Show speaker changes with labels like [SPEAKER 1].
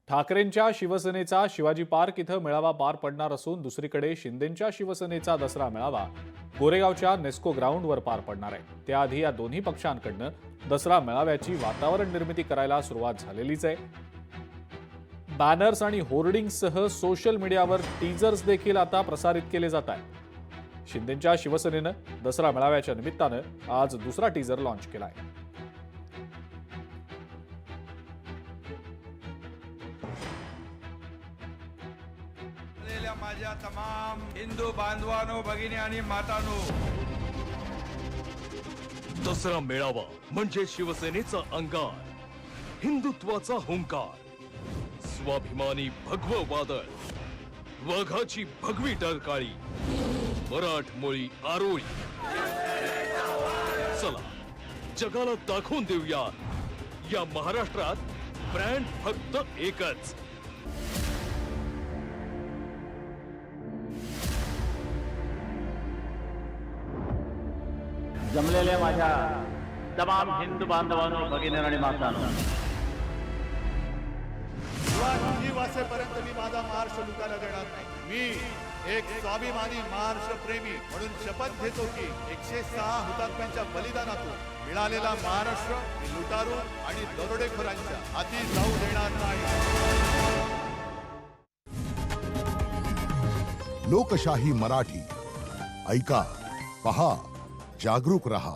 [SPEAKER 1] ठाकरेंच्या शिवसेनेचा शिवाजी पार्क इथं मेळावा पार पडणार असून दुसरीकडे शिंदेंच्या शिवसेनेचा दसरा मेळावा गोरेगावच्या नेस्को ग्राउंडवर पार पडणार आहे। त्याआधी या दोन्ही पक्षांकडनं दसरा मेळाव्याची वातावरण निर्मिती करायला सुरुवात झालेलीच आहे। बॅनर्स आणि होर्डिंग्ससह सोशल मीडियावर टीजर्स देखील आता प्रसारित केले जात आहेत। शिंदेंच्या शिवसेनेनं दसरा मेळाव्याच्या निमित्तानं आज दुसरा टीजर लॉन्च केला आहे।
[SPEAKER 2] माझ्या तमाम हिंदू बांधवांनो, भगिनी आणि मातांनो,
[SPEAKER 3] दसरा मेळावा म्हणजे शिवसेनेचा अंगार, हिंदुत्वाचा हुंकार, स्वाभिमानी भगव वादळ, वाघाची भगवी टरकाळी, मराठमोळी आरोळी। चला जगाला दाखवून देऊया, या महाराष्ट्रात ब्रँड फक्त एकच।
[SPEAKER 4] जमलेल्या माझ्या तमाम हिंदू बांधवांनो, भगिनी आणि मातांनो,
[SPEAKER 5] ही वासेपर्यंत मी माझा महाराष्ट्र लुटायला देणार नाही। मी एक स्वाभिमानी महाराष्ट्र प्रेमी म्हणून शपथ घेतो की 106 हुतात्म्यांच्या बलिदानातून मिळालेला महाराष्ट्र मी लुटारू आणि दरोडेखोरांच्या हाती जाऊ देणार नाही।
[SPEAKER 6] लोकशाही मराठी ऐका, पहा, जागरूक रहा।